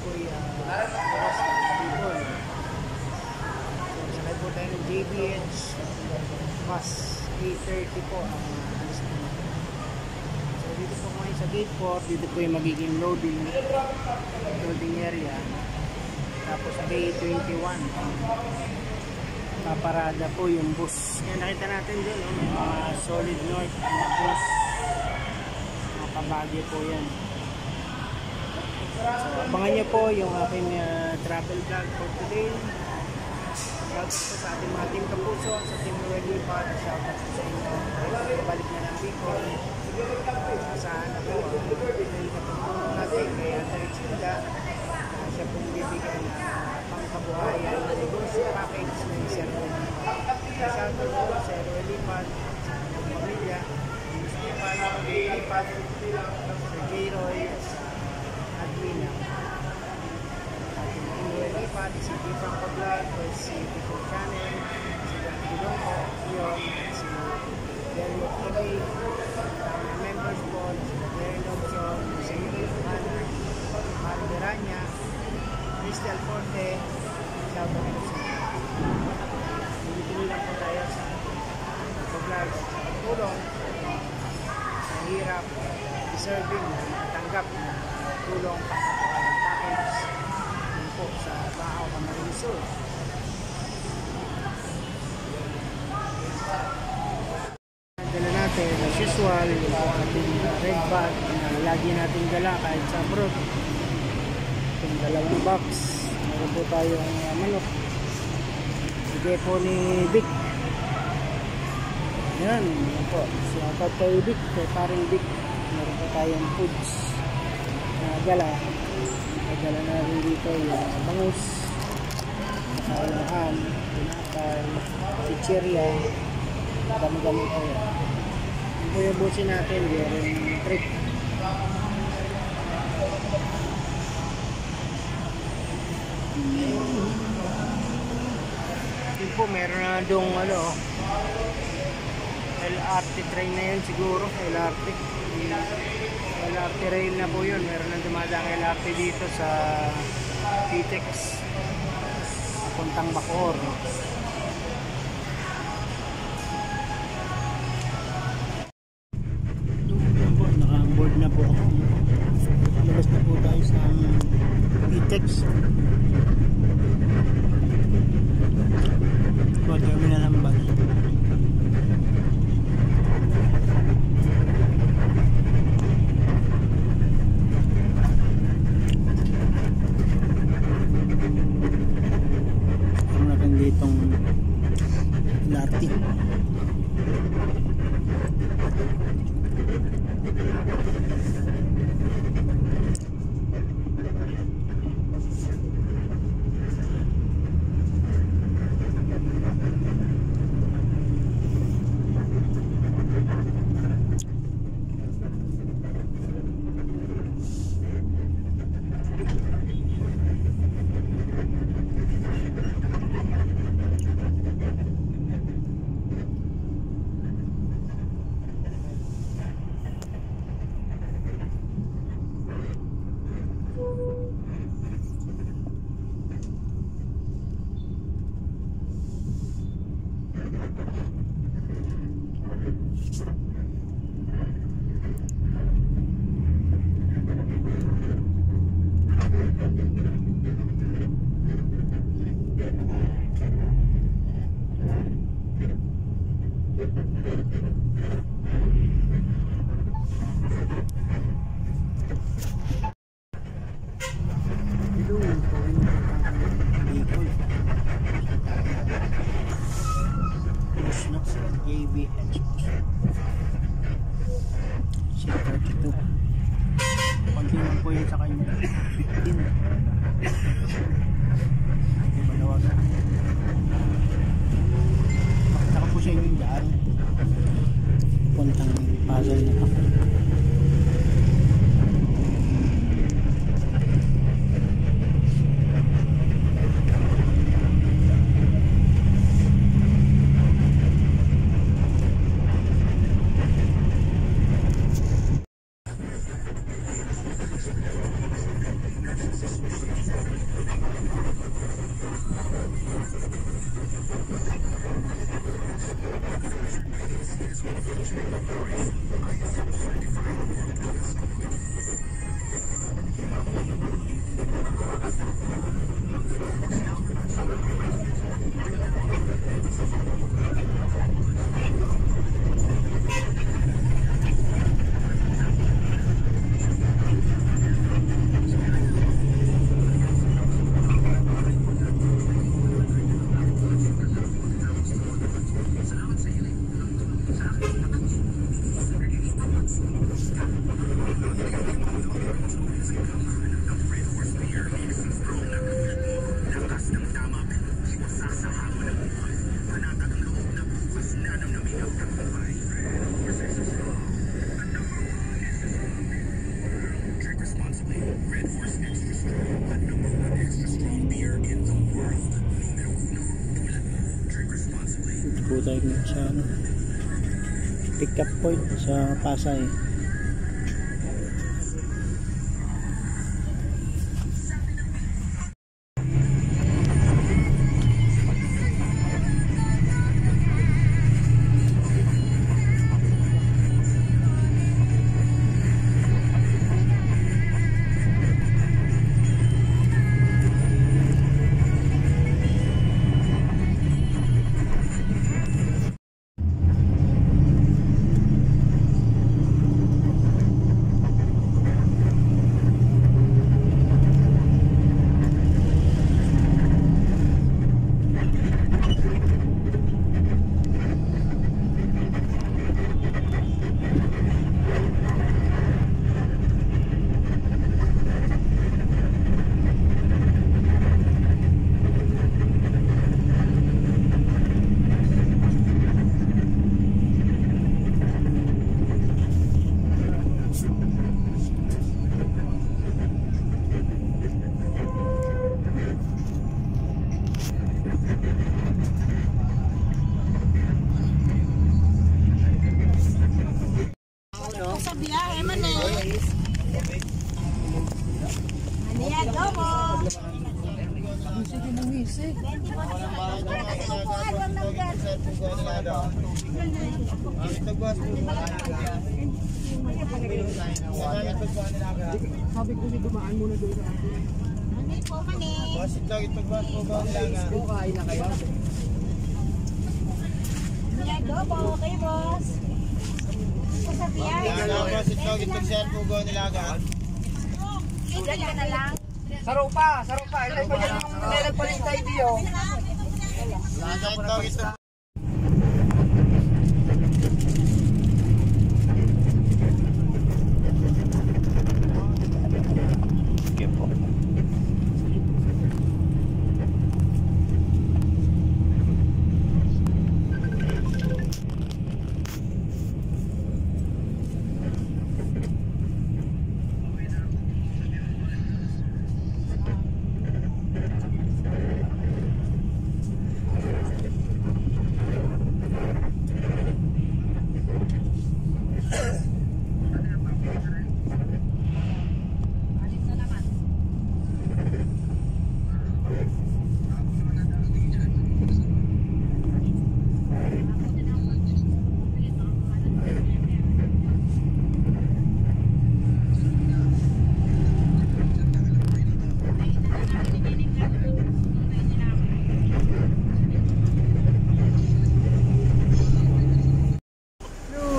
po oras ng people. So, sakay po tayo ng JBH bus 8:30 po ang alis naman. So dito po ngayon sa gate 4, dito po yung magiging loading area. Tapos bay 21 paparada po yung bus. Yan, nakita natin doon mga Solid North na bus, mga kabagyo po yan. So abangan nyo po yung aking travel vlog for today. Shout out sa ating mga team Kapuso, sa team Noel Lipad, shout out sa inyo. Balik na ng Bicol. Asahan na po natin kay Antarix Sida. Siya pong bibigyan na pangkabuhayan na negosyo package ng Sir Noel. Shout out po sa Noel Lipad, sa mga pamilya, Stefan Lipad, Sir J-Roy, sa admin ng Lipad, si Pipang Pag-Vlog, si Pipang Channel, si Gilongo, yun, si Delio Kulay, members po, si Larry Lobson, si Hana, Mario Veranya, Crystal Forte, shout out po sa tuloy lang po tayo sa pag-vlog at sa pagtulong sa hirap, deserving na natanggap na tulong pangkabuhayan package po sa Bahaw Camarines Sur. Dala natin as usual yung ating red bag na lagi natin dala kahit sa abroad. Itong dalawang box, meron po tayong manok, bigay po ni Vic. Yan po, siyakat kay Vic, kay paring Vic. Meron po tayong foods na dala. Dala na rin dito yung bangus, kasalahan, pinakal, chichirya, dami-dami po yan. Yung po yung busin natin, yung trick. Yun po, meron na doong LRT train na yun siguro, LRT rail na po yun. Meron nang dumadang LRT dito sa Pitex puntang Bacoor. Naka-board na po ako. Labas na po tayo sa Pitex. Ito, terminal ang bus. Ditong LRT. JBH C32 konti lang po yun sa kanya din hindi malawasan. Makita ko po siya yung daan puntang puzzle na pa. Po tayo sa pick up point sa Pasay. Sabi ko si dumaan muna doon sa atin. Mani po, mani. Boss, ito boss po ba lang? Kain na kayo. May adobo, kayo boss. Kasabihan. Boss, ito sir po ba nilaga? Ilan ka na lang? Sarupa. Ito pa yan yung nilalagpaling tayo diyo. Ito.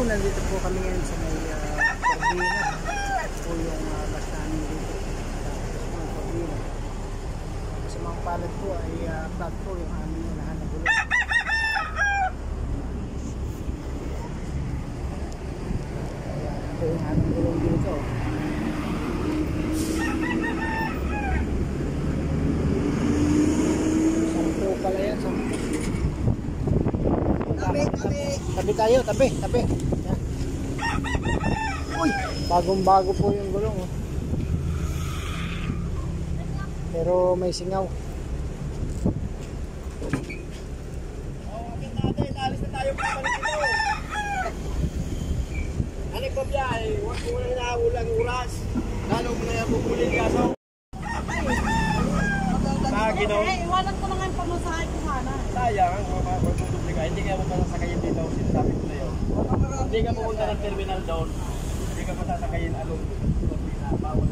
Nandito po kami ngayon sa may Corbina po yung bus namin dito sa Corbina. Sa mga palad po ay flat po yung aming unahan na gulong. Ito yung aming gulong dito. Sampo pala yan, sampo. Tabi tayo, tabi. Yan. Uy, bagong-bago po yung gulong. Oh. Pero may singaw. Okay natin, alis na tayo pa dito. Ano ko biya, huwag mo na hinahawulang oras. Lalo mo na yung bubulin kaso. Ginaw. Iwanan ko na nga yung pamasahe ko sana. Sayang, hindi kaya mo palang sakayin dito. Sinasabi ko na yun. Hindi ka pumunta ng terminal doon. Hindi ka masasakayin along. Bawal.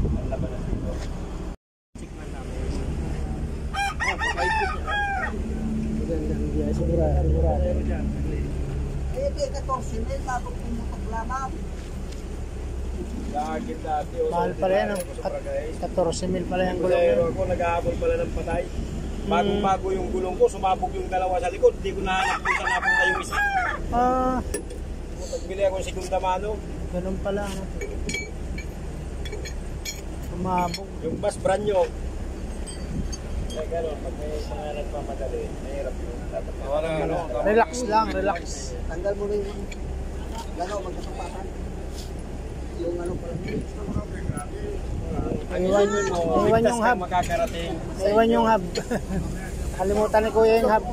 Ang laban na dito. Tikman namin. Magandang biya. Sigurado. Eh, di 14 mil, tapos pumutok lamang. Lagit dati. Mahal pala yan. 14,000 pala yung gulong Pero yun. ako nag-aabol pala ng patay. Bagong-bago yung gulong ko, sumabog yung dalawa sa likod. Hindi ko nahanap kung saan napunta yung isa. Ah, Pagbili ako ng segunda mano, ganun pala. Ano? Umabog. yung bus brand nyo. Kaya gano'n, pag may mga nagpamadali, mahirap yun. Dapat Relax lang, relax. Tanggal mo rin yung gano'n, magkasapatan. Yung ano pala. Iwan yung hub. Makakarating. Iwan yung hub. Kalimutan ni Kuya yung hub.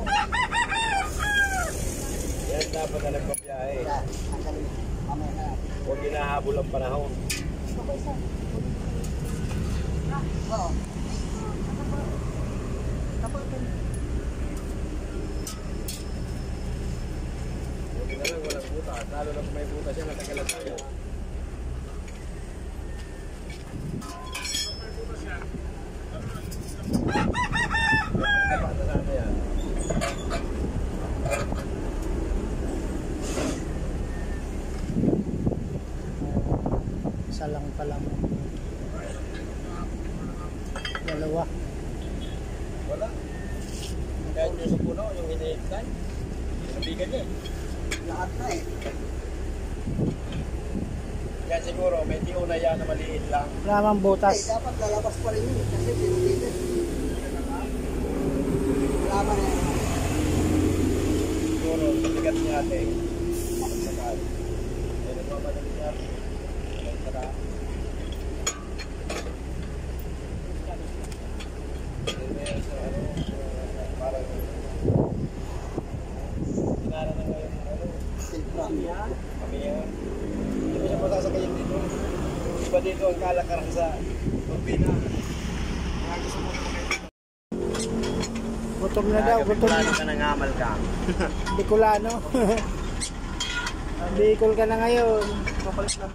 Yan dapat na nagpabiyahe. Yan, tanggal mo. Mamaya na. Huwag hinahabol ang panahon. Oo. Huwag na lang walang buta. Lalo na kung may buta siya, natagalan tayo. Sana yan. Isa lang pala mo. Dalawa. Wala. Kahit yung sa puno, yung hinihintay. Sabigan niya eh. Lahat na eh. Yan siguro, may tiuna yan na maliit lang. Wala mang Eh, butas. dapat lalabas pa rin yun. Kasi pinulitin. Wala ba na yan? Siguro, sa bigat niya ate. Sakal. Eh, nagmamadali niya. Ay, tara. Eh, so, ano, parang sinara na ngayon, ano, Silpra. kami yan. Hindi mo siya pasasakayin dito. Iba dito ang kalakaran sa turbina. Kaya gusto mo Gutom na daw, gutom na. ka ng hamal ka. Bicolano. Bicol ka na ngayon. Papalit na.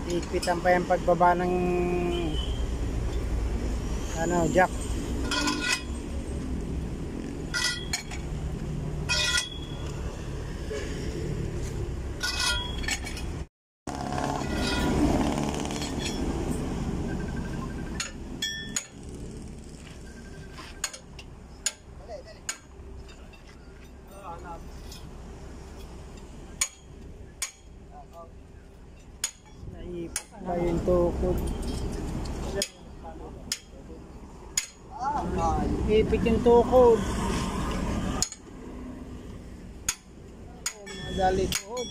Ipitan pa yung pagbaba ng ano, jack. Naipit pa yung tukod. Ipit yung tukod. Madali tuhod.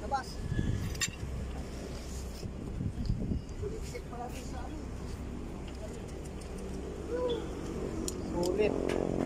Labas. Sulit pala sa ano. Sulit.